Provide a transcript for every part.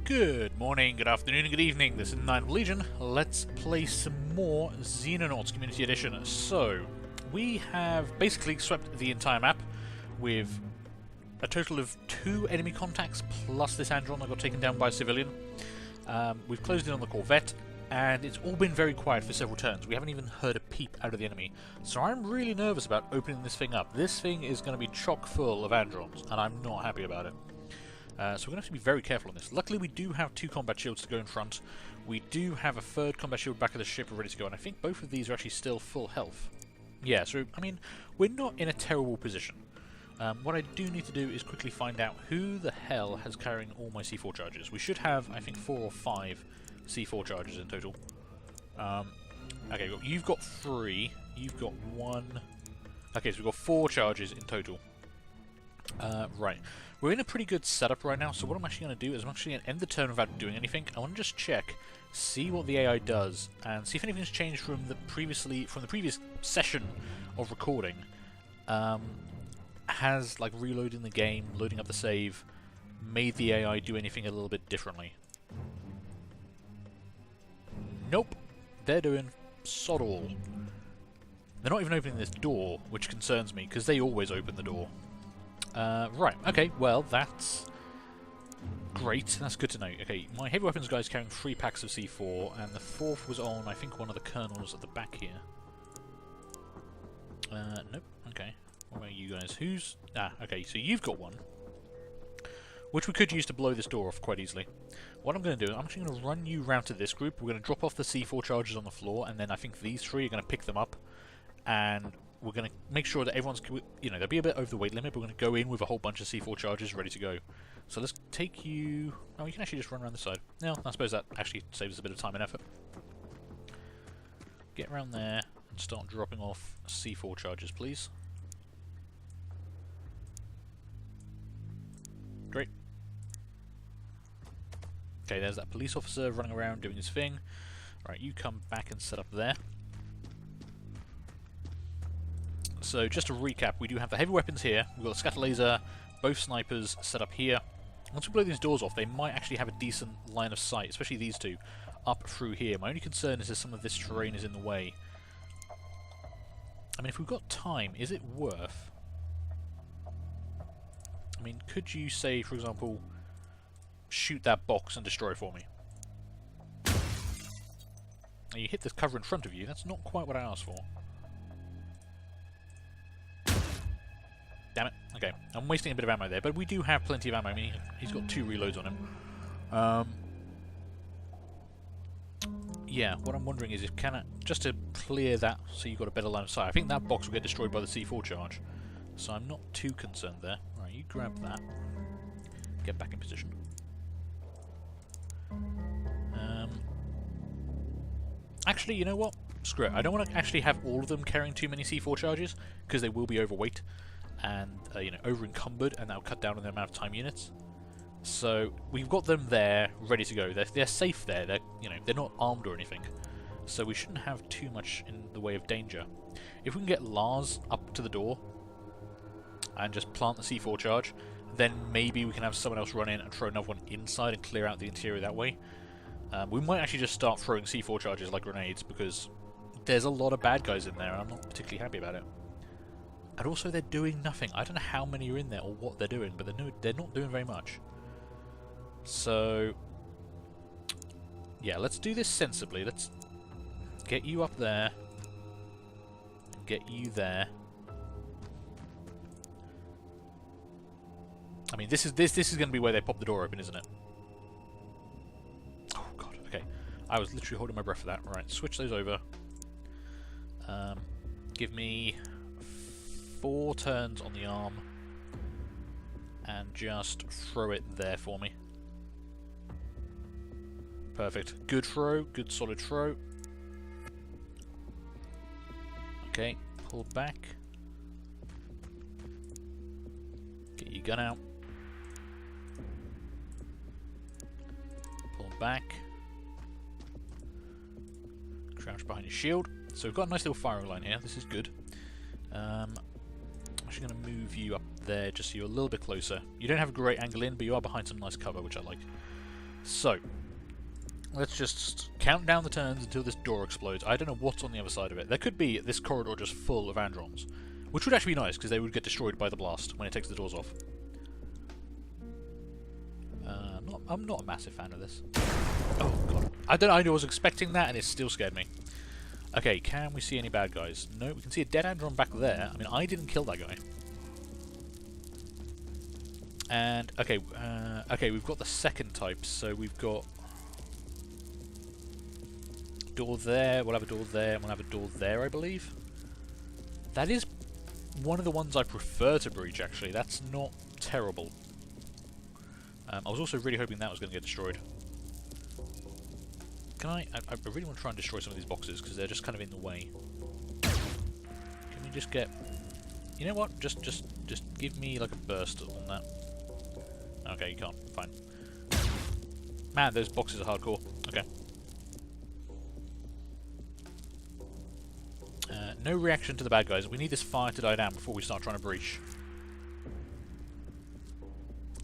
Good morning, good afternoon, and good evening. This is Ninth Legion. Let's play some more Xenonauts Community Edition. So, we have basically swept the entire map with a total of 2 enemy contacts plus this Andron that got taken down by a civilian. We've closed in on the Corvette, and it's all been very quiet for several turns. We haven't even heard a peep out of the enemy. So I'm really nervous about opening this thing up. This thing is going to be chock full of Androns, and I'm not happy about it. So we're going to have to be very careful on this. Luckily we do have 2 combat shields to go in front. We do have a 3rd combat shield back of the ship ready to go, and I think both of these are actually still full health. Yeah, so, I mean, we're not in a terrible position. What I do need to do is quickly find out who the hell has carrying all my C4 charges. We should have, I think, 4 or 5 C4 charges in total. Okay, you've got 3, you've got 1... Okay, so we've got 4 charges in total. Right. We're in a pretty good setup right now, so what I'm actually going to do is I'm actually going to end the turn without doing anything. I want to just check, see what the AI does, and see if anything's changed from the previous session of recording. Has, like, reloading the game, loading up the save, made the AI do anything a little bit differently? Nope. They're doing sod all. They're not even opening this door, which concerns me, because they always open the door. Right, okay, well, that's great. That's good to know. Okay, my heavy weapons guy's carrying 3 packs of C4, and the 4th was on, I think, one of the colonels at the back here. Nope, okay. What about you guys? Who's... Ah, okay, so you've got one, which we could use to blow this door off quite easily. What I'm going to do, I'm actually going to run you round to this group. We're going to drop off the C4 charges on the floor, and then I think these 3 are going to pick them up, and we're going to make sure that everyone's, you know, they'll be a bit over the weight limit, but we're going to go in with a whole bunch of C4 charges ready to go. So let's take you... Oh, you can actually just run around the side. No, I suppose that actually saves us a bit of time and effort. Get around there and start dropping off C4 charges, please. Great. Okay, there's that police officer running around doing his thing. Alright, you come back and set up there. So, just to recap, we do have the heavy weapons here, we've got the scatter laser, both snipers set up here. Once we blow these doors off, they might actually have a decent line of sight, especially these 2, up through here. My only concern is that some of this terrain is in the way. I mean, if we've got time, is it worth... I mean, could you say, for example, shoot that box and destroy for me? Now, you hit this cover in front of you, that's not quite what I asked for. Damn it. Okay, I'm wasting a bit of ammo there, but we do have plenty of ammo. I mean, he's got 2 reloads on him. Yeah, what I'm wondering is if can I, just to clear that so you've got a better line of sight. I think that box will get destroyed by the C4 charge, so I'm not too concerned there. Right, you grab that. Get back in position. Actually, you know what? Screw it. I don't want to actually have all of them carrying too many C4 charges, because they will be overweight and you know, over encumbered, and that'll cut down on the amount of time units. So we've got them there, ready to go. They're safe there. They're, you know, they're not armed or anything, so we shouldn't have too much in the way of danger. If we can get Lars up to the door and just plant the C4 charge, then maybe we can have someone else run in and throw another one inside and clear out the interior that way. We might actually just start throwing C4 charges like grenades, because there's a lot of bad guys in there and I'm not particularly happy about it. And also, they're doing nothing. I don't know how many are in there or what they're doing, but they're not doing very much. So, yeah, let's do this sensibly. Let's get you up there, and get you there. I mean, this is going to be where they pop the door open, isn't it? Oh god. Okay, I was literally holding my breath for that. Right, switch those over. Give me 4 turns on the arm, and just throw it there for me. Perfect. Good throw, good solid throw. Okay, pull back. Get your gun out. Pull back. Crouch behind your shield. So we've got a nice little firing line here, this is good. I'm actually going to move you up there just so you're a little bit closer. You don't have a great angle in, but you are behind some nice cover, which I like. So, let's just count down the turns until this door explodes. I don't know what's on the other side of it. There could be this corridor just full of androns, which would actually be nice, because they would get destroyed by the blast when it takes the doors off. I'm not a massive fan of this. Oh god. I was expecting that and it still scared me. Okay, can we see any bad guys? No, we can see a dead andron back there. I mean, I didn't kill that guy. And, okay, we've got the second type, so we've got door there, we'll have a door there, and we'll have a door there, I believe. That is one of the ones I prefer to breach, actually. That's not terrible. I was also really hoping that was going to get destroyed. Can I really want to try and destroy some of these boxes, because they're just kind of in the way. Can we just get... You know what? Just give me, like, a burst on that. Okay, you can't. Fine. Man, those boxes are hardcore. Okay. No reaction to the bad guys. We need this fire to die down before we start trying to breach.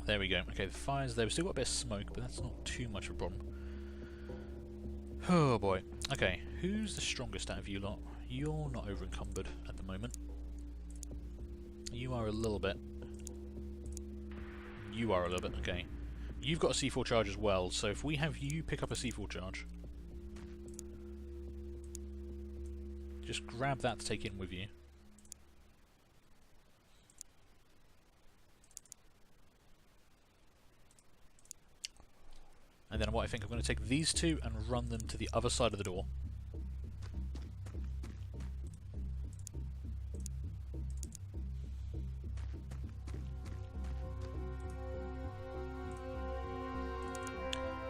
There we go. Okay, the fire's there. We've still got a bit of smoke, but that's not too much of a problem. Oh boy. Okay, who's the strongest out of you lot? You're not over encumbered at the moment. You are a little bit. You are a little bit. Okay. You've got a C4 charge as well, so if we have you pick up a C4 charge, just grab that to take in with you. And then what I think I'm going to take these two and run them to the other side of the door.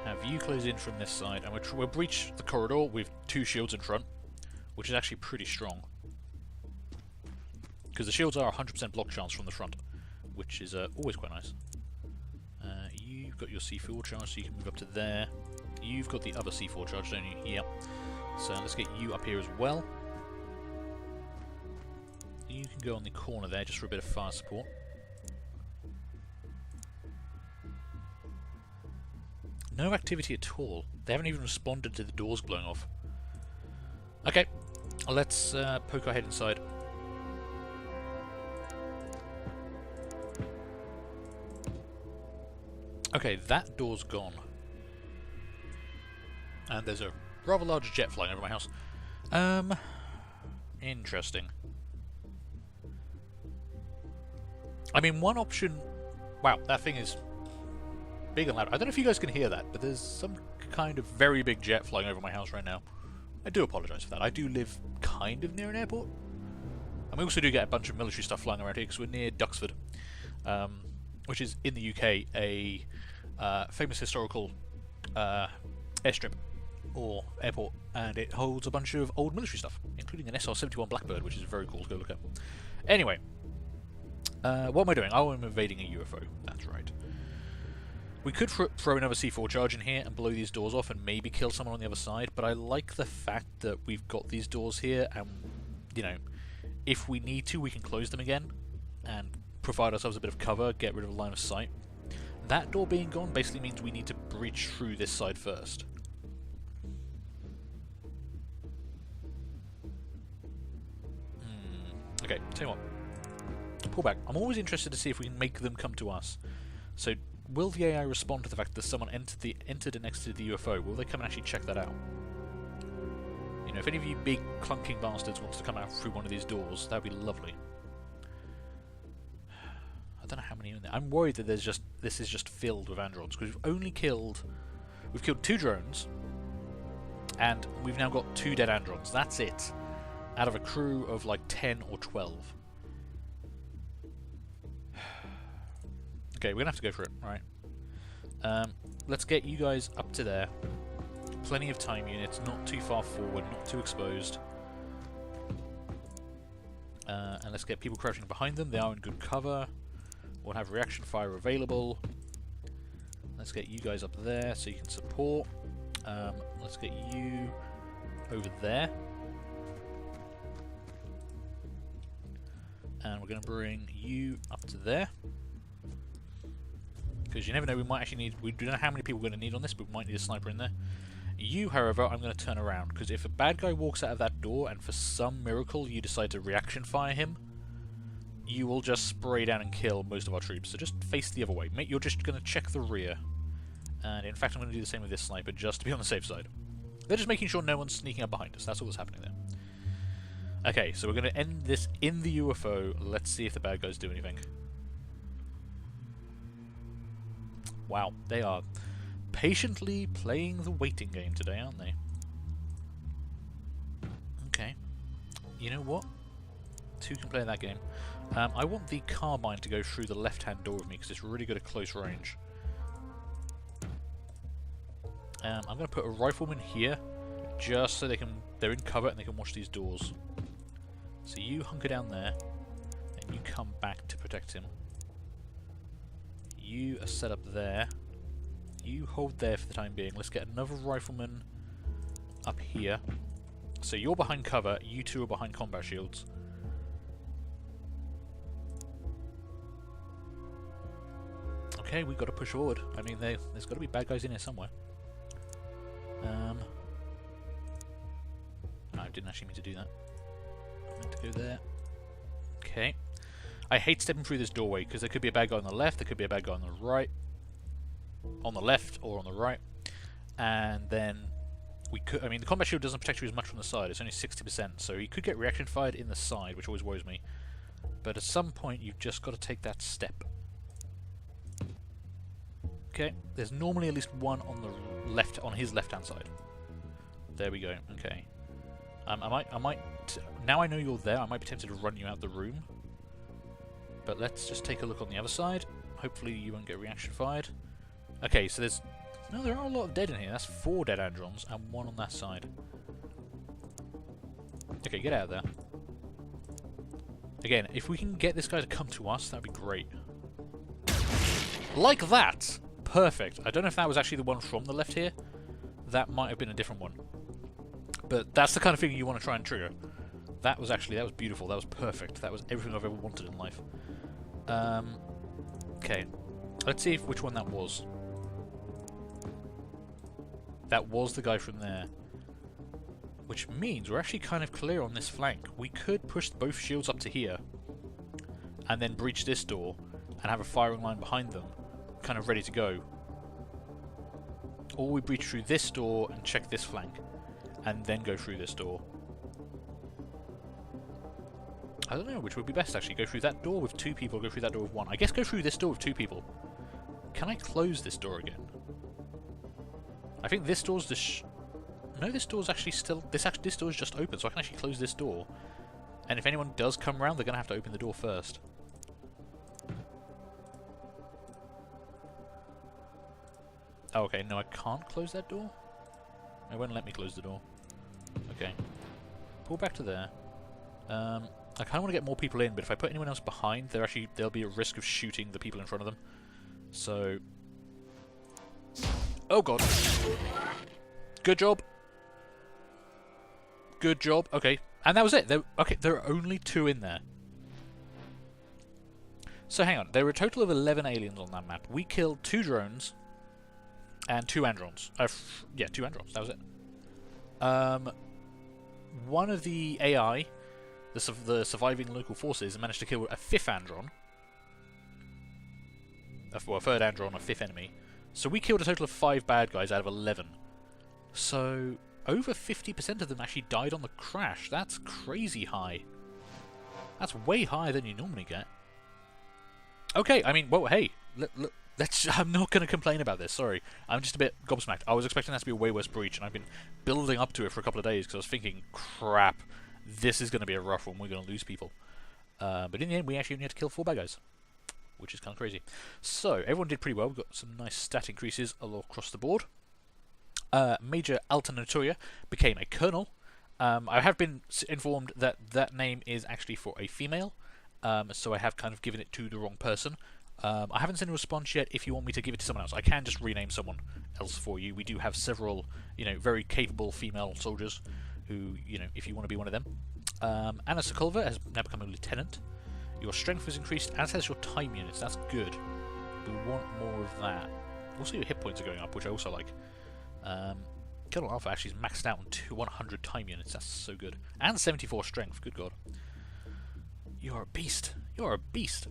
Have you close in from this side, and we'll breach the corridor with 2 shields in front, which is actually pretty strong. Because the shields are 100% block chance from the front, which is always quite nice. You've got your C4 charge, so you can move up to there. You've got the other C4 charge, don't you? Yeah. So let's get you up here as well. You can go on the corner there, just for a bit of fire support. No activity at all. They haven't even responded to the doors blowing off. Okay, let's poke our head inside. Okay, that door's gone. And there's a rather large jet flying over my house. Interesting. I mean, one option... Wow, that thing is big and loud. I don't know if you guys can hear that, but there's some kind of very big jet flying over my house right now. I do apologise for that. I do live kind of near an airport. And we also do get a bunch of military stuff flying around here because we're near Duxford, which is in the UK a famous historical airstrip or airport, and it holds a bunch of old military stuff, including an SR-71 Blackbird, which is very cool to go look at. Anyway, what am I doing? Oh, I'm invading a UFO. That's right. We could throw another C4 charge in here and blow these doors off and maybe kill someone on the other side, but I like the fact that we've got these doors here and, you know, if we need to, we can close them again and provide ourselves a bit of cover, get rid of a line of sight. That door being gone basically means we need to breach through this side first. Okay, tell you what. Pull back. I'm always interested to see if we can make them come to us. So, will the AI respond to the fact that someone entered and exited the UFO? Will they come and actually check that out? You know, if any of you big clunking bastards wants to come out through one of these doors, that would be lovely. I don't know how many are in there. I'm worried that this is just filled with androns, because we've killed 2 drones, and we've now got 2 dead androns. That's it. Out of a crew of like 10 or 12. Okay, we're gonna have to go for it. Alright. Let's get you guys up to there. Plenty of time units, not too far forward, not too exposed. And let's get people crouching behind them. They are in good cover. We'll have reaction fire available. Let's get you guys up there so you can support. Let's get you over there. And we're going to bring you up to there. because you never know, we might actually need... We don't know how many people we're going to need on this, but we might need a sniper in there. You, however, I'm going to turn around, because if a bad guy walks out of that door and for some miracle you decide to reaction fire him, you will just spray down and kill most of our troops. So just face the other way. Mate, you're just going to check the rear. And in fact, I'm going to do the same with this sniper, just to be on the safe side. They're just making sure no one's sneaking up behind us. That's all that's happening there. Okay, so we're going to end this in the UFO. Let's see if the bad guys do anything. Wow, they are patiently playing the waiting game today, aren't they? Okay. You know what? Two can play that game. I want the carbine to go through the left-hand door with me, because it's really good at close range. I'm going to put a rifleman here, just so they're in cover and they can watch these doors. So you hunker down there, and you come back to protect him. You are set up there. You hold there for the time being. Let's get another rifleman up here. So you're behind cover, you two are behind combat shields. Okay, we've got to push forward. I mean, there's got to be bad guys in here somewhere. I didn't actually mean to do that. I meant to go there. Okay. I hate stepping through this doorway, because there could be a bad guy on the left, there could be a bad guy on the right. On the left or on the right. And then we could... I mean, the combat shield doesn't protect you as much from the side. It's only 60%, so he could get reaction fired in the side, which always worries me. But at some point, you've just got to take that step. Okay, there's normally at least one on the left, on his left-hand side. There we go. Okay. I might. Now I know you're there. I might be tempted to run you out the room. But let's just take a look on the other side. Hopefully you won't get reaction fired. Okay, so there's... No, there are a lot of dead in here. That's 4 dead androns and 1 on that side. Okay, get out of there. Again, if we can get this guy to come to us, that'd be great. Like that! Perfect. I don't know if that was actually the one from the left here. That might have been a different one. But that's the kind of thing you want to try and trigger. That was beautiful. That was perfect. That was everything I've ever wanted in life. Okay. Let's see which one that was. That was the guy from there. Which means we're actually kind of clear on this flank. We could push both shields up to here. And then breach this door. And have a firing line behind them. Kind of ready to go. Or we breach through this door and check this flank. And then go through this door. I don't know which would be best actually. Go through that door with 2 people, go through that door with 1. I guess go through this door with 2 people. Can I close this door again? I think this door's the... No, this door's actually still... This door's just open, so I can actually close this door. And if anyone does come around, they're going to have to open the door first. Oh, okay, no, I can't close that door? It won't let me close the door. Okay. Pull back to there. I kind of want to get more people in, but if I put anyone else behind, they'll be at risk of shooting the people in front of them. So... Oh god. Good job. Good job. Okay. And that was it. There are only 2 in there. So hang on. There were a total of 11 aliens on that map. We killed 2 drones and 2 androns. Yeah, 2 androns. That was it. One of the AI, the surviving local forces, managed to kill a 5th andron. Well, a 3rd andron, a 5th enemy. So we killed a total of 5 bad guys out of 11. So over 50% of them actually died on the crash. That's crazy high. That's way higher than you normally get. Okay, I mean, well, hey, I'm not going to complain about this, sorry. I'm just a bit gobsmacked. I was expecting that to be a way worse breach, and I've been building up to it for a couple of days, because I was thinking, crap, this is going to be a rough one, we're going to lose people. But in the end, we actually only had to kill 4 bad guys, which is kind of crazy. So, everyone did pretty well. We've got some nice stat increases all across the board. Major Alternatoria became a colonel. I have been informed that that name is actually for a female, so I have kind of given it to the wrong person. I haven't seen a response yet. If you want me to give it to someone else, I can just rename someone else for you. We do have several, very capable female soldiers who, if you want to be one of them. Anna Sokolova has now become a lieutenant. Your strength has increased, as has your time units. That's good. we want more of that. Also, your hit points are going up, which I also like. Colonel Alpha actually is maxed out on 100 time units. That's so good. And 74 strength. Good God. You're a beast. You're a beast.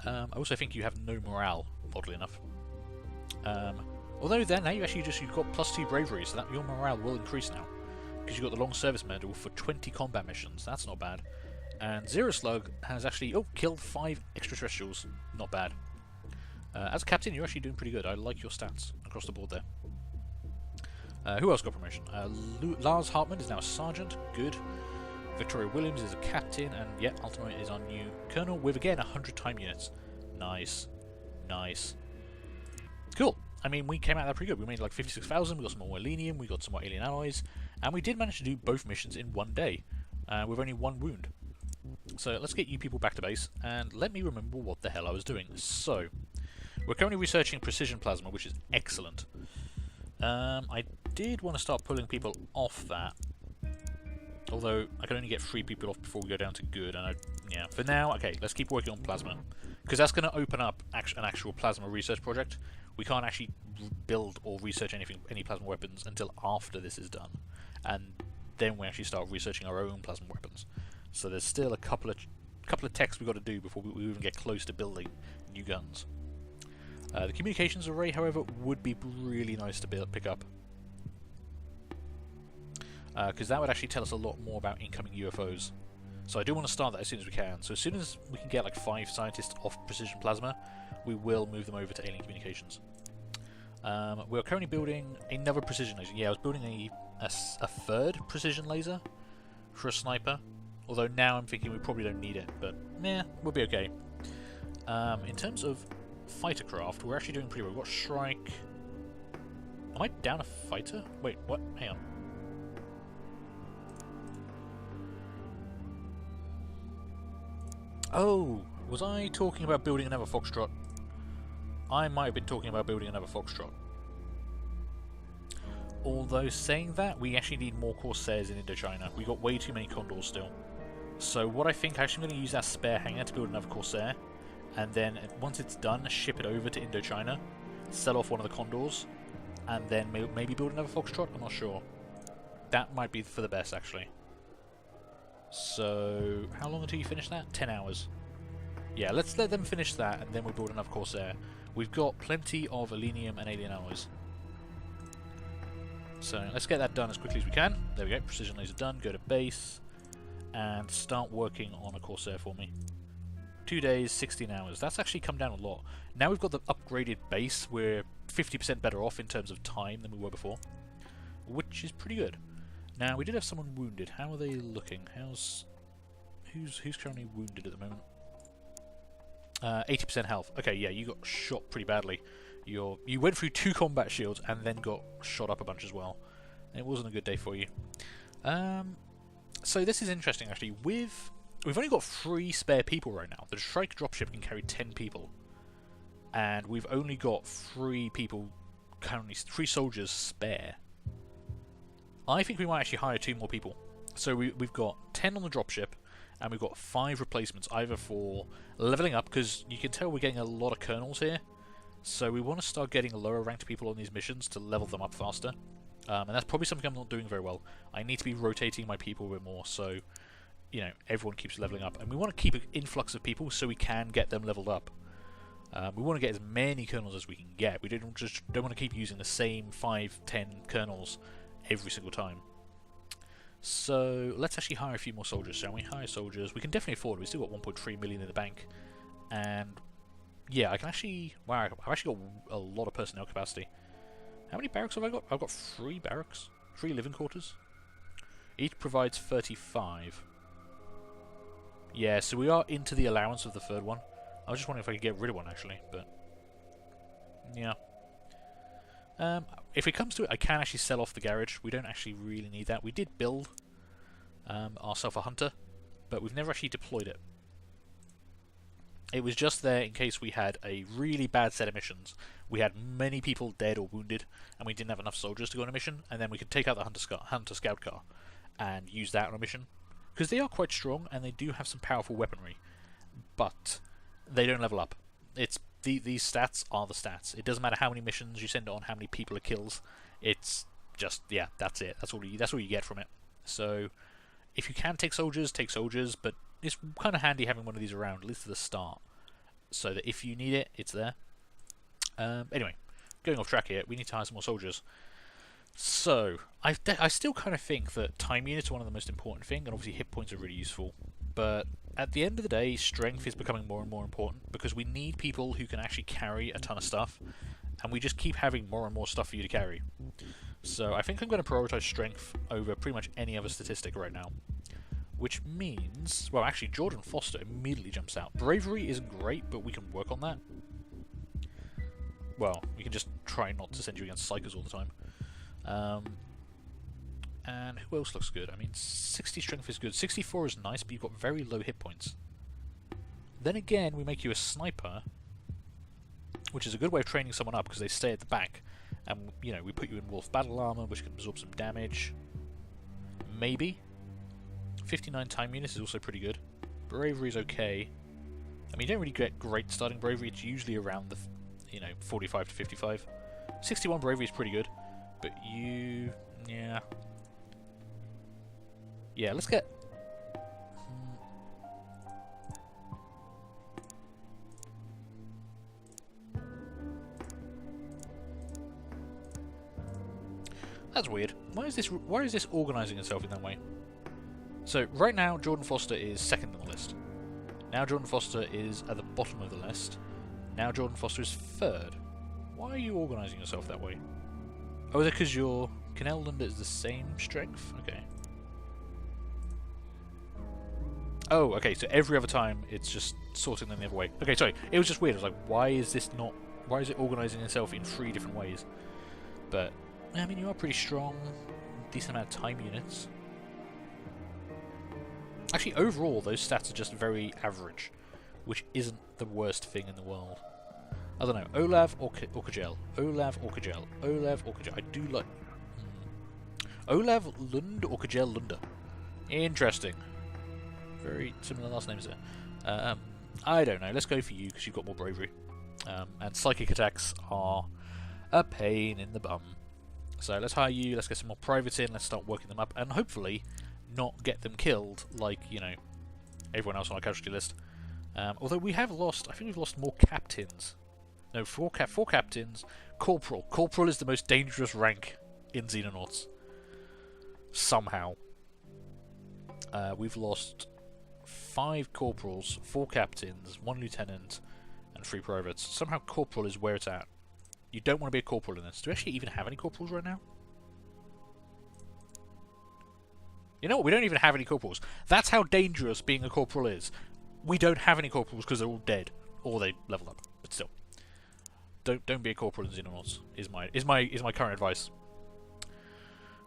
I also think you have no morale, oddly enough. Although then, now you've got +2 bravery, so that your morale will increase now. Because you've got the long service medal for 20 combat missions. That's not bad. And Zero Slug has actually, killed 5 extraterrestrials. Not bad. As a captain, you're actually doing pretty good. I like your stats across the board there. Who else got promotion? Lars Hartman is now a sergeant. Good. Victoria Williams is a captain, and yet Ultimate is our new colonel with, again, 100 time units. Nice. Nice. Cool. I mean, we came out of that pretty good. We made like 56,000, we got some more Elenium, we got some more alien alloys, and we did manage to do both missions in one day, with only 1 wound. So let's get you people back to base, and let me remember what the hell I was doing. So, we're currently researching precision plasma, which is excellent. I did want to start pulling people off that, although I can only get 3 people off before we go down to good, and yeah, for now, okay, let's keep working on plasma, because that's going to open up an actual plasma research project. We can't actually build or research any plasma weapons until after this is done, and then we actually start researching our own plasma weapons. So there's still a couple of techs we've got to do before we even get close to building new guns. The communications array, however, would be really nice to pick up, because that would actually tell us a lot more about incoming UFOs. So I do want to start that as soon as we can. So as soon as we can get like 5 scientists off precision plasma, we will move them over to alien communications. We're currently building another precision laser. Yeah, I was building a 3rd precision laser for a sniper. Although now I'm thinking we probably don't need it, but we'll be okay. In terms of fighter craft, we're actually doing pretty well. We've got Shrike. Am I down a fighter? Wait, what? Hang on. Oh, was I talking about building another Foxtrot? I might have been talking about building another Foxtrot. Although, saying that, we actually need more Corsairs in Indochina. We got way too many Condors still. So what I think, I'm actually going to use that spare hangar to build another Corsair, and then once it's done, ship it over to Indochina, sell off one of the Condors, and then maybe build another Foxtrot. I'm not sure. That might be for the best, actually. So, how long until you finish that? 10 hours. Yeah, let's let them finish that, and then we'll build another Corsair. We've got plenty of Elenium and alien alloys. So, let's get that done as quickly as we can. There we go, precision laser done. Go to base, and start working on a Corsair for me. 2 days, 16 hours. That's actually come down a lot. Now we've got the upgraded base, we're 50% better off in terms of time than we were before, which is pretty good. Now, we did have someone wounded. How are they looking? Who's currently wounded at the moment? 80% health. Okay, yeah, you got shot pretty badly. You went through 2 combat shields and then got shot up a bunch as well. It wasn't a good day for you. So this is interesting, actually. We've only got 3 spare people right now. The Shrike dropship can carry 10 people, and we've only got 3 people, currently 3 soldiers spare. I think we might actually hire 2 more people. So we've got 10 on the dropship, and we've got 5 replacements, either for leveling up, because you can tell we're getting a lot of colonels here. So we want to start getting lower ranked people on these missions to level them up faster. And that's probably something I'm not doing very well. I need to be rotating my people a bit more, so everyone keeps leveling up. And we want to keep an influx of people so we can get them leveled up. We want to get as many colonels as we can get. We don't want to keep using the same 5-10 colonels every single time. So let's actually hire a few more soldiers, shall we? Hire soldiers. We can definitely afford it. We've still got 1.3 million in the bank. And yeah, I can actually... Wow, I've actually got a lot of personnel capacity. How many barracks have I got? I've got 3 barracks. 3 living quarters. Each provides 35. Yeah, so we are into the allowance of the 3rd one. I was just wondering if I could get rid of one, actually, but... yeah. If it comes to it, I can actually sell off the garage. We don't actually really need that. We did build ourselves a hunter, but we've never actually deployed it. It was just there in case we had a really bad set of missions. We had many people dead or wounded, and we didn't have enough soldiers to go on a mission, and then we could take out the hunter scout car and use that on a mission. Because they are quite strong, and they do have some powerful weaponry, but they don't level up. It's these stats are the stats. It doesn't matter how many missions you send on, how many people it kills. It's just, yeah, that's it. That's all you get from it. So if you can take soldiers, but it's kind of handy having one of these around, at least at the start, so that if you need it, it's there. Anyway, going off track here, we need to hire some more soldiers. So I still kind of think that time units are one of the most important thing, and obviously hit points are really useful. But at the end of the day, strength is becoming more and more important, because we need people who can actually carry a ton of stuff, and we just keep having more and more stuff for you to carry. So I think I'm going to prioritize strength over pretty much any other statistic right now. Which means, well, actually, Jordan Foster immediately jumps out. Bravery isn't great, but we can work on that. Well, we can just try not to send you against psychers all the time. And who else looks good? I mean, 60 strength is good. 64 is nice, but you've got very low hit points. Then again, we make you a sniper, which is a good way of training someone up, because they stay at the back. And, you know, we put you in wolf battle armor, which can absorb some damage. Maybe. 59 time units is also pretty good. Bravery is okay. I mean, you don't really get great starting bravery. It's usually around the, 45 to 55. 61 bravery is pretty good. But you... yeah. Yeah, let's get... That's weird. Why is this organising itself in that way? So, right now, Jordan Foster is second on the list. Now Jordan Foster is at the bottom of the list. Now Jordan Foster is third. Why are you organising yourself that way? Oh, is it because your Canelland is the same strength? Okay. Oh, okay, so every other time it's just sorting them the other way. Okay, sorry, it was just weird. I was like, why is it organising itself in 3 different ways? But, I mean, you are pretty strong. Decent amount of time units. Actually, overall, those stats are just very average, which isn't the worst thing in the world. I don't know, Olav or Kajel? Olav or Kajel? Olav or Kajel? I do like... Olav Lund or Kajel Lunda? Interesting. Very similar last names there. I don't know, let's go for you, because you've got more bravery. And psychic attacks are a pain in the bum. So let's hire you, let's get some more privates in, let's start working them up, and hopefully not get them killed like, everyone else on our casualty list. Although we have lost, I think we've lost more captains. No, 4 captains. Corporal. Corporal is the most dangerous rank in Xenonauts. Somehow. We've lost 5 corporals, 4 captains, 1 lieutenant, and 3 privates. Somehow corporal is where it's at. You don't want to be a corporal in this. Do we actually even have any corporals right now? You know what? We don't even have any corporals. That's how dangerous being a corporal is. We don't have any corporals because they're all dead, or they level up. But still, don't be a corporal in Xenonauts. Is my current advice.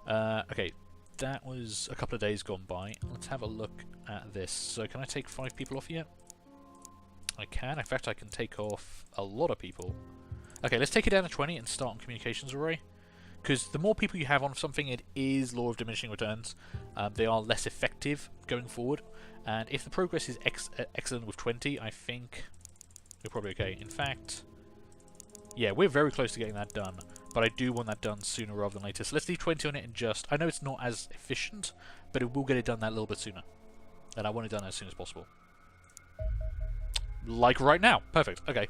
Okay, that was a couple of days gone by. Let's have a look at this. So, can I take 5 people off yet? I can. In fact, I can take off a lot of people. Okay, let's take it down to 20 and start on communications array. Because the more people you have on something, it is law of diminishing returns. They are less effective going forward. And if the progress is excellent with 20, I think we're probably okay. In fact, yeah, we're very close to getting that done. But I do want that done sooner rather than later. So let's leave 20 on it and just... I know it's not as efficient, but it will get it done that little bit sooner. And I want it done as soon as possible. Like right now. Perfect. Okay.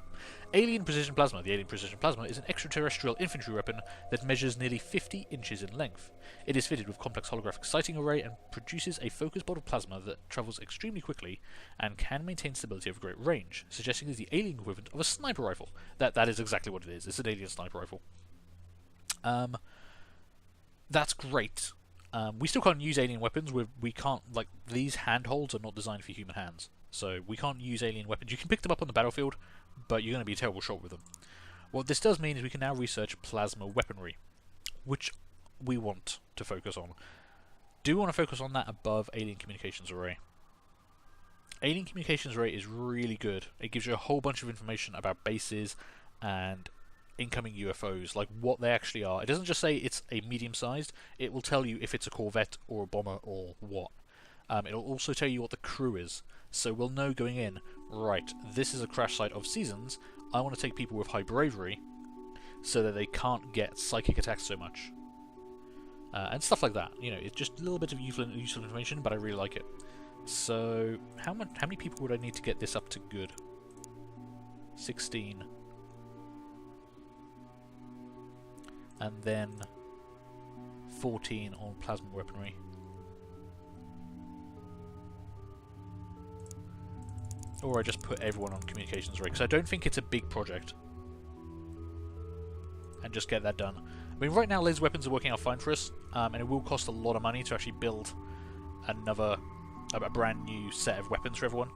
Alien Precision Plasma. The Alien Precision Plasma is an extraterrestrial infantry weapon that measures nearly 50 inches in length. It is fitted with complex holographic sighting array and produces a focus bolt of plasma that travels extremely quickly and can maintain stability over great range, suggesting it is the alien equivalent of a sniper rifle. That is exactly what it is. It's an alien sniper rifle. That's great. We still can't use alien weapons. We can't, like, these handholds are not designed for human hands. So we can't use alien weapons. You can pick them up on the battlefield, but you're going to be a terrible shot with them. What this does mean is we can now research plasma weaponry, which we want to focus on. Do want to focus on that above Alien Communications Array. Alien Communications Array is really good. It gives you a whole bunch of information about bases and incoming UFOs, like what they actually are. It doesn't just say it's a medium-sized, it will tell you if it's a corvette or a bomber or what. It'll also tell you what the crew is, so we'll know going in, right, this is a crash site of Seasons, I want to take people with high bravery so that they can't get psychic attacks so much. And stuff like that. You know, it's just a little bit of useful information, but I really like it. So, how many people would I need to get this up to good? 16. And then 14 on plasma weaponry. Or I just put everyone on communications rate, because I don't think it's a big project. And just get that done. I mean, right now laser weapons are working out fine for us, and it will cost a lot of money to actually build a brand new set of weapons for everyone.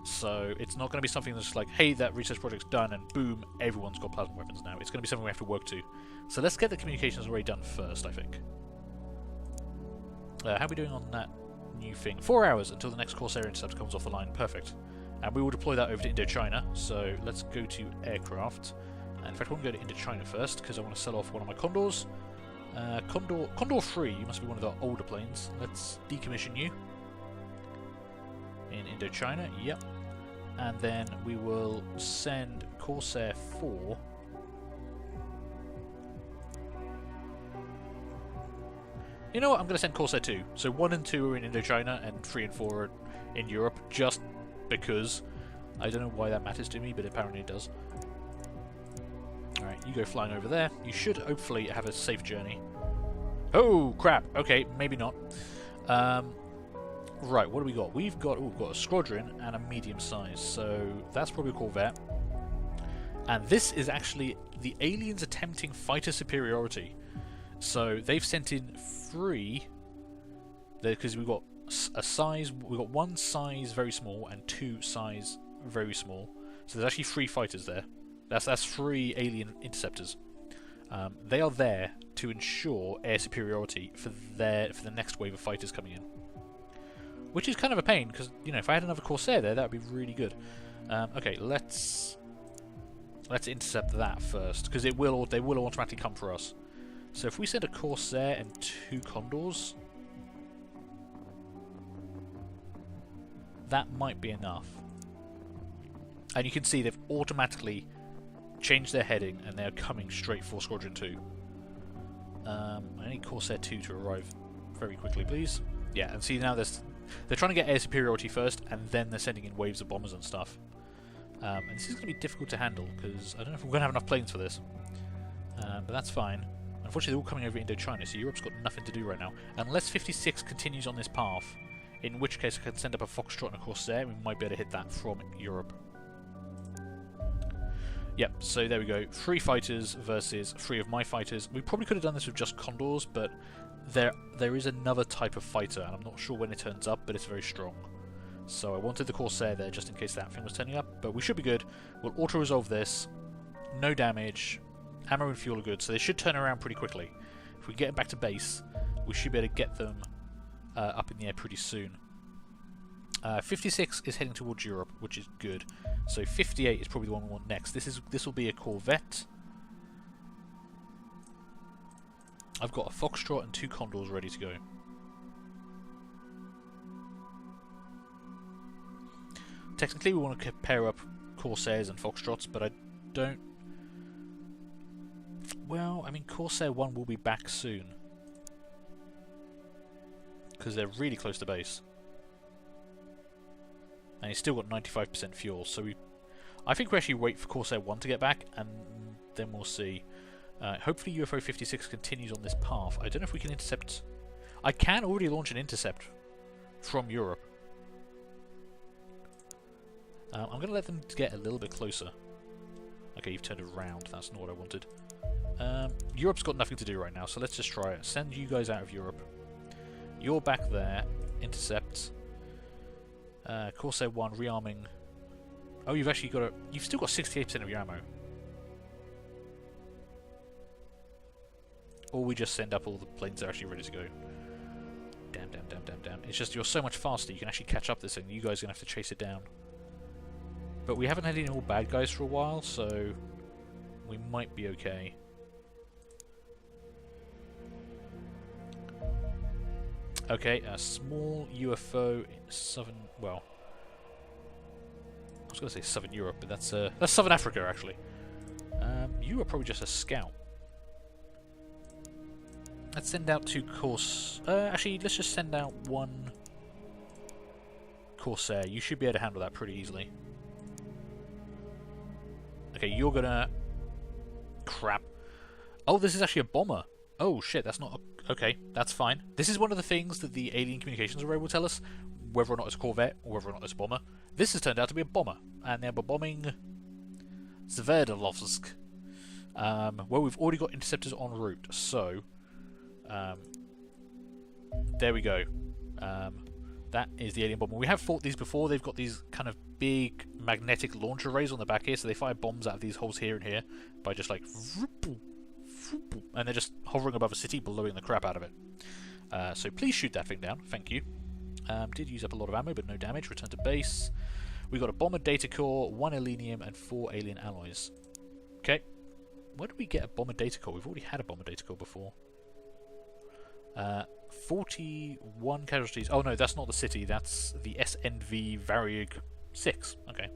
So it's not going to be something that's like, hey, that research project's done, and boom, everyone's got plasma weapons now. It's going to be something we have to work to. So let's get the communications array done first, I think. How are we doing on that new thing? 4 hours until the next Corsair intercept comes off the line. Perfect. And we will deploy that over to Indochina. So let's go to aircraft. And in fact, I want to go to Indochina first, because I want to sell off one of my Condors. Condor 3, you must be one of the older planes. Let's decommission you. In Indochina, yep. And then we will send Corsair 4. You know what, I'm going to send Corsair 2. So 1 and 2 are in Indochina, and 3 and 4 are in Europe, just because. I don't know why that matters to me, but apparently it does. Alright, you go flying over there. You should hopefully have a safe journey. Oh, crap. Okay, maybe not. Right, what do we got? We've got a squadron and a medium size, so that's probably a corvette. And this is actually the aliens attempting fighter superiority. So they've sent in 3, because we've got one size very small and 2 size very small. So there's actually 3 fighters there. That's 3 alien interceptors. They are there to ensure air superiority for the next wave of fighters coming in. Which is kind of a pain, because, you know, if I had another Corsair there, that would be really good. Okay, let's intercept that first, because they will automatically come for us. So if we send a Corsair and 2 Condors, that might be enough. And you can see they've automatically changed their heading, and they're coming straight for Squadron 2. I need Corsair 2 to arrive very quickly, please. Yeah, and see now they're trying to get air superiority first, and then they're sending in waves of bombers and stuff. And this is going to be difficult to handle, because I don't know if we're going to have enough planes for this. But that's fine. Unfortunately, they're all coming over Indochina, so Europe's got nothing to do right now. Unless 56 continues on this path, in which case I can send up a Foxtrot and a Corsair, and we might be able to hit that from Europe. Yep, so there we go. 3 fighters versus 3 of my fighters. We probably could have done this with just Condors, but there is another type of fighter, and I'm not sure when it turns up, but it's very strong. So I wanted the Corsair there just in case that thing was turning up, but we should be good. We'll auto-resolve this. No damage. Ammo and fuel are good, so they should turn around pretty quickly. If we get them back to base, we should be able to get them up in the air pretty soon. 56 is heading towards Europe, which is good. So 58 is probably the one we want next. This will be a Corvette. I've got a Foxtrot and 2 Condors ready to go. Technically we want to pair up Corsairs and Foxtrots, but I don't... Well, I mean Corsair 1 will be back soon. Because they're really close to base. And he's still got 95% fuel, so I think we actually wait for Corsair 1 to get back, and then we'll see. Hopefully UFO 56 continues on this path. I don't know if we can intercept... I can already launch an intercept from Europe. I'm going to let them get a little bit closer. Okay, you've turned around. That's not what I wanted. Europe's got nothing to do right now, so let's just try it. Send you guys out of Europe. You're back there. Intercept. Corsair 1 rearming. Oh, you've actually got you've still got 68% of your ammo. Or we just send up all the planes that are actually ready to go. Damn. It's just you're so much faster, you can actually catch up this thing. You guys are going to have to chase it down. But we haven't had any more bad guys for a while, so we might be okay. Okay, a small UFO in southern... well... was going to say Southern Europe, but that's Southern Africa, actually. You are probably just a scout. Let's send out 2 actually, let's just send out 1 Corsair. You should be able to handle that pretty easily. Okay, you're gonna... Crap. Oh, this is actually a bomber. Oh, shit, that's not... Okay, that's fine. This is one of the things that the alien communications array will tell us, whether or not it's a corvette or whether or not it's a bomber. This has turned out to be a bomber, and they're bombing Sverdlovsk, where we've already got interceptors en route, so... there we go. That is the alien bomber. We have fought these before. They've got these kind of big magnetic launch arrays on the back here, so they fire bombs out of these holes here and here by just like... And they're just hovering above a city, blowing the crap out of it. So please shoot that thing down. Thank you. Did use up a lot of ammo, but no damage. Return to base. We got a bomber data core, 1 Elenium, and 4 alien alloys. Okay. Where do we get a bomber data core? We've already had a bomber data core before. 41 casualties. Oh no, that's not the city. That's the SNV Varieg 6. Okay.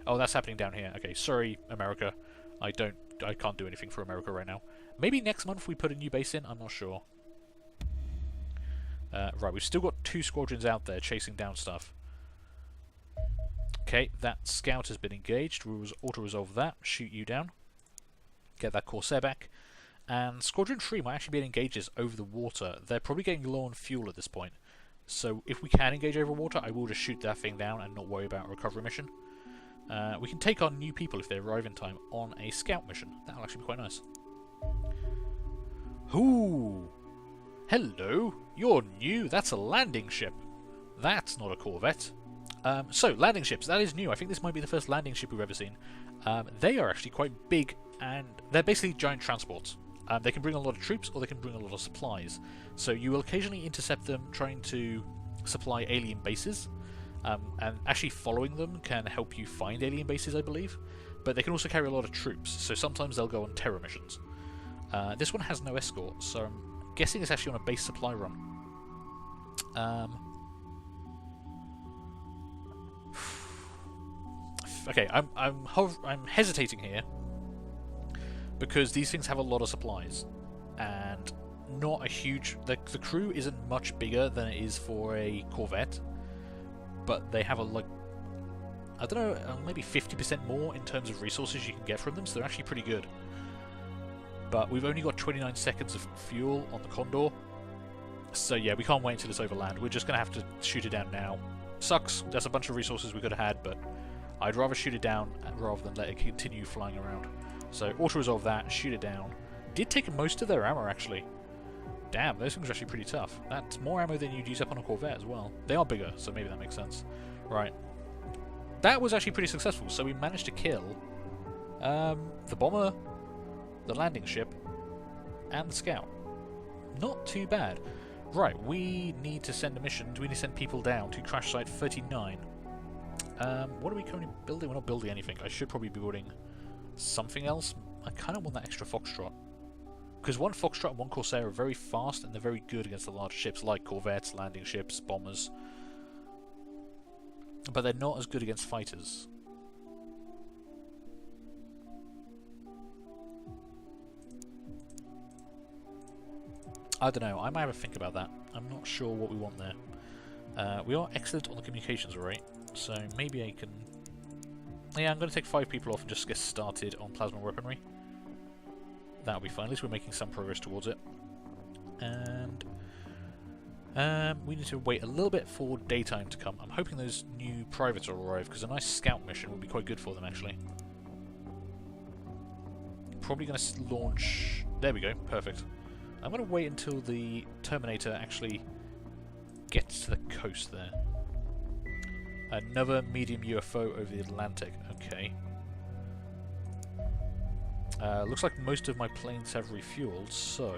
Oh, that's happening down here. Okay, sorry, America. I can't do anything for America right now. Maybe next month we put a new base in. I'm not sure. Right, we've still got 2 squadrons out there chasing down stuff. Okay, that scout has been engaged. We'll auto-resolve that. Shoot you down. Get that Corsair back. And Squadron 3 might actually be able to engage this over the water. They're probably getting low on fuel at this point. So if we can engage over water, I will just shoot that thing down and not worry about a recovery mission. We can take on new people if they arrive in time on a scout mission. That'll actually be quite nice. Ooh! Hello! You're new! That's a landing ship! That's not a corvette. So, landing ships. That is new. I think this might be the first landing ship we've ever seen. They are actually quite big, and they're basically giant transports. They can bring a lot of troops, or they can bring a lot of supplies. So you will occasionally intercept them trying to supply alien bases, and actually following them can help you find alien bases, I believe. But they can also carry a lot of troops, so sometimes they'll go on terror missions. This one has no escort, so I'm guessing it's actually on a base supply run. Okay, I'm hesitating here because these things have a lot of supplies and not a huge... The crew isn't much bigger than it is for a corvette, but they have a I don't know, maybe 50% more in terms of resources you can get from them, so they're actually pretty good. But we've only got 29 seconds of fuel on the Condor, so yeah, we can't wait until it's over land. We're just going to have to shoot it down now. Sucks, that's a bunch of resources we could have had, but I'd rather shoot it down rather than let it continue flying around. So auto-resolve that, shoot it down. Did take most of their ammo, actually. Damn, those things are actually pretty tough. That's more ammo than you'd use up on a Corvette as well. They are bigger, so maybe that makes sense. Right. That was actually pretty successful, so we managed to kill the bomber, the landing ship, and the scout. Not too bad. Right, we need to send a mission. We need to send people down to crash site 39. What are we currently building? We're not building anything. I should probably be building something else. I kind of want that extra Foxtrot. Because one Foxtrot and one Corsair are very fast and they're very good against the large ships like corvettes, landing ships, bombers. But they're not as good against fighters. I don't know, I might have a think about that. I'm not sure what we want there. We are excellent on the communications array, so maybe I can... Yeah, I'm going to take 5 people off and just get started on plasma weaponry. That'll be fine, at least we're making some progress towards it. And we need to wait a little bit for daytime to come. I'm hoping those new privates will arrive, because a nice scout mission would be quite good for them, actually. Probably going to launch... There we go, perfect. I'm going to wait until the Terminator actually gets to the coast there. Another medium UFO over the Atlantic. Okay. Looks like most of my planes have refueled, so...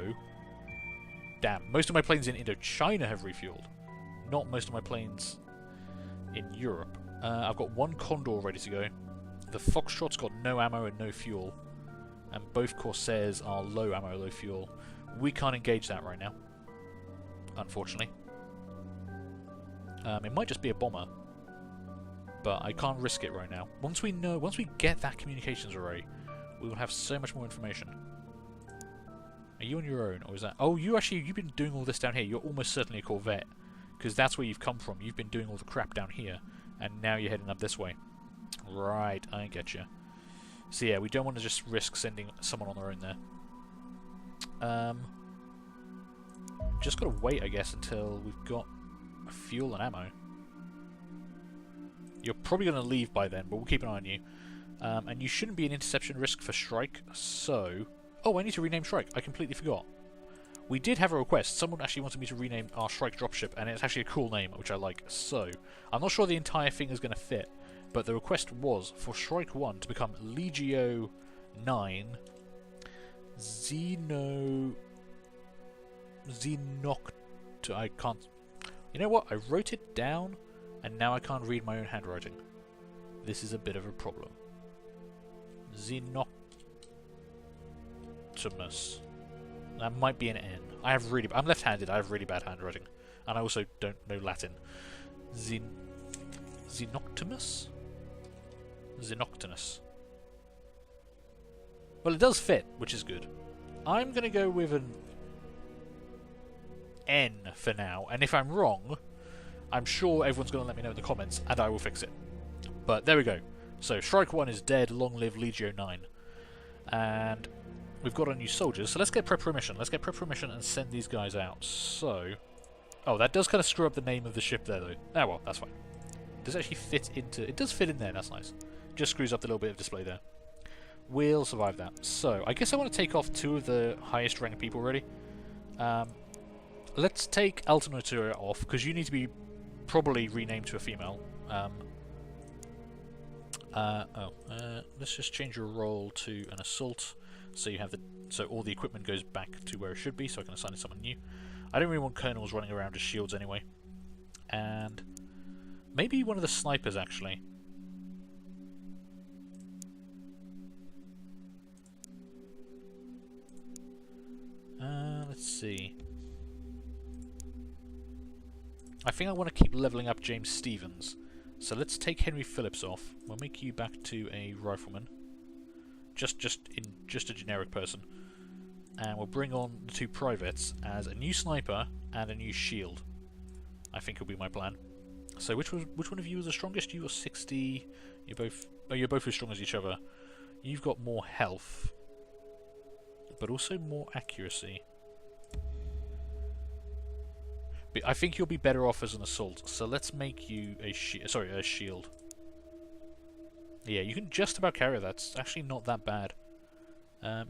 Damn, most of my planes in Indochina have refueled. Not most of my planes in Europe. I've got one Condor ready to go. The Foxtrot's got no ammo and no fuel. And both Corsairs are low ammo, low fuel. We can't engage that right now, unfortunately. It might just be a bomber. but I can't risk it right now. Once we get that communications array, we will have so much more information. Are you on your own, or is that... Oh, you've been doing all this down here. You're almost certainly a Corvette, because that's where you've come from. You've been doing all the crap down here, and now you're heading up this way. Right, I get you. So yeah, we don't want to just risk sending someone on their own there. Just gotta wait, I guess, until we've got fuel and ammo. You're probably gonna leave by then, but we'll keep an eye on you. And you shouldn't be an interception risk for Shrike, so... Oh, I need to rename Shrike. I completely forgot. We did have a request. Someone actually wanted me to rename our Shrike dropship, and it's actually a cool name, which I like. So, I'm not sure the entire thing is going to fit, but the request was for Shrike 1 to become Legio 9 Xenoct... I can't... You know what? I wrote it down, and now I can't read my own handwriting. This is a bit of a problem. Xenonauts. That might be an N. I'm left-handed. I have really bad handwriting, and I also don't know Latin. Xenoctimus. Well, it does fit, which is good. I'm gonna go with an N for now, and if I'm wrong, I'm sure everyone's gonna let me know in the comments, and I will fix it. But there we go. So Shrike 1 is dead. Long live Legio 9. And we've got our new soldiers, so let's get prep for a mission. Let's get prep for a mission and send these guys out. So... Oh, that does kind of screw up the name of the ship there, though. Ah, well, that's fine. Does it actually fit into... It does fit in there, that's nice. Just screws up the little bit of display there. We'll survive that. So, I guess I want to take off 2 of the highest ranked people, really. Let's take Alternatura off, because you need to be probably renamed to a female. Let's just change your role to an assault. So you have so all the equipment goes back to where it should be, so I can assign it to someone new. I don't really want colonels running around as shields anyway. And maybe one of the snipers, actually. Let's see. I think I want to keep leveling up James Stevens. So let's take Henry Phillips off. We'll make you back to a rifleman. Just a generic person, and we'll bring on the 2 privates as a new sniper and a new shield. I think will be my plan. So which one of you is the strongest? You are 60. You're both as strong as each other. You've got more health, but also more accuracy. But I think you'll be better off as an assault. So let's make you a shield. Yeah, you can just about carry that. It's actually not that bad.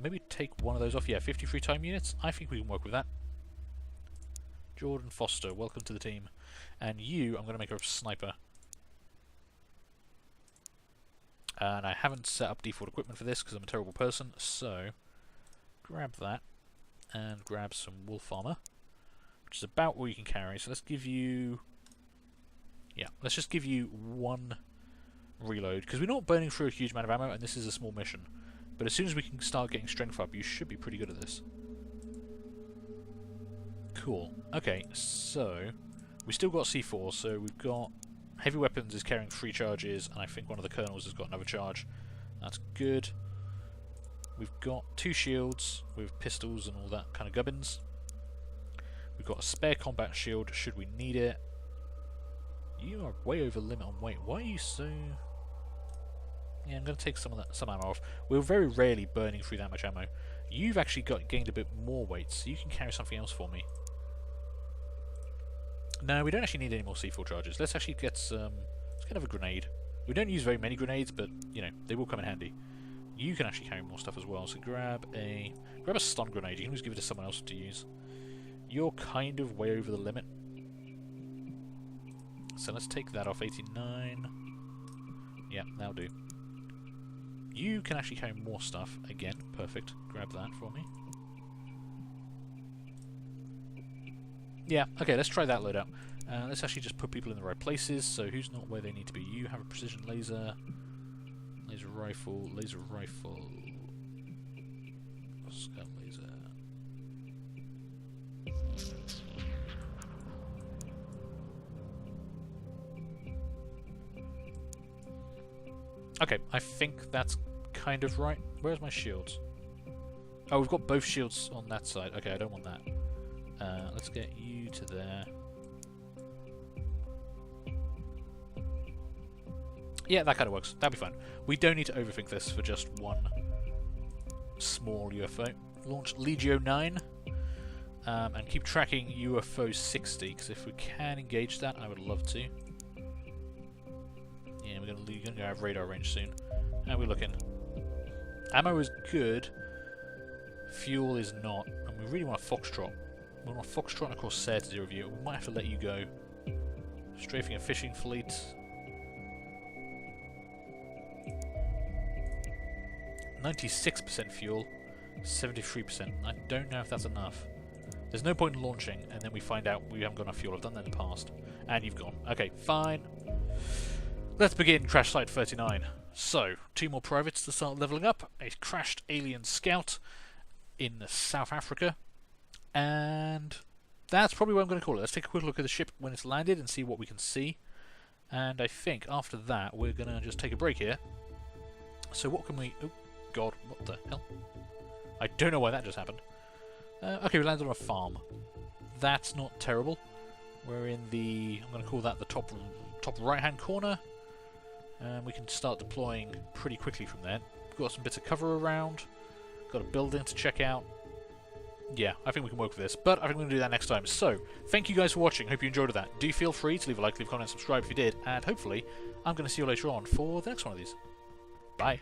Maybe take one of those off. Yeah, 53 time units. I think we can work with that. Jordan Foster, welcome to the team. And you, I'm going to make her a sniper. And I haven't set up default equipment for this because I'm a terrible person. So, grab that. And grab some wolf armor. Which is about all you can carry. So let's give you... Yeah, let's just give you 1... reload, because we're not burning through a huge amount of ammo, and this is a small mission. But as soon as we can start getting strength up, you should be pretty good at this. Cool. Okay, so we still got C4, so we've got heavy weapons is carrying 3 charges, and I think one of the colonels has got another charge. That's good. We've got 2 shields with pistols and all that kind of gubbins. We've got a spare combat shield should we need it. You are way over limit on weight. Why are you so... Yeah, I'm going to take some ammo off. We're very rarely burning through that much ammo. You've actually gained a bit more weight, so you can carry something else for me. No, we don't actually need any more C4 charges. Let's actually get some... Let's get another grenade. We don't use very many grenades, but, you know, they will come in handy. You can actually carry more stuff as well, so grab a stun grenade. You can always give it to someone else to use. You're kind of way over the limit. So let's take that off, 89. Yeah, that'll do. You can actually carry more stuff. Again, perfect. Grab that for me. Yeah, okay, let's try that loadout. Let's actually just put people in the right places, so who's not where they need to be? You have a precision laser, laser rifle, scout laser. Okay, I think that's kind of right. Where's my shields? Oh, we've got both shields on that side. Okay, I don't want that. Let's get you to there. Yeah, that kind of works. That'll be fine. We don't need to overthink this for just one small UFO. Launch Legio 9. And keep tracking UFO 60, because if we can engage that, I would love to. Yeah, we're going to have radar range soon. How are we looking? Ammo is good. Fuel is not. And we really want a Foxtrot. We want a Foxtrot and a Corsair to do review. We might have to let you go. Strafing and fishing fleet. 96% fuel. 73%. I don't know if that's enough. There's no point in launching, and then we find out we haven't got enough fuel. I've done that in the past. And you've gone. Okay, fine. Let's begin Crash Site 39. So, 2 more privates to start leveling up. A crashed alien scout in South Africa. And that's probably what I'm going to call it. Let's take a quick look at the ship when it's landed and see what we can see. And I think after that, we're going to just take a break here. So what can we... Oh, God, what the hell? I don't know why that just happened. Okay, we landed on a farm. That's not terrible. We're in the... I'm going to call that the top right-hand corner. And we can start deploying pretty quickly from there. We've got some bits of cover around. Got a building to check out. Yeah, I think we can work with this. But I think we're going to do that next time. So, thank you guys for watching. Hope you enjoyed that. Do feel free to leave a like, leave a comment, subscribe if you did. And hopefully, I'm going to see you later on for the next one of these. Bye.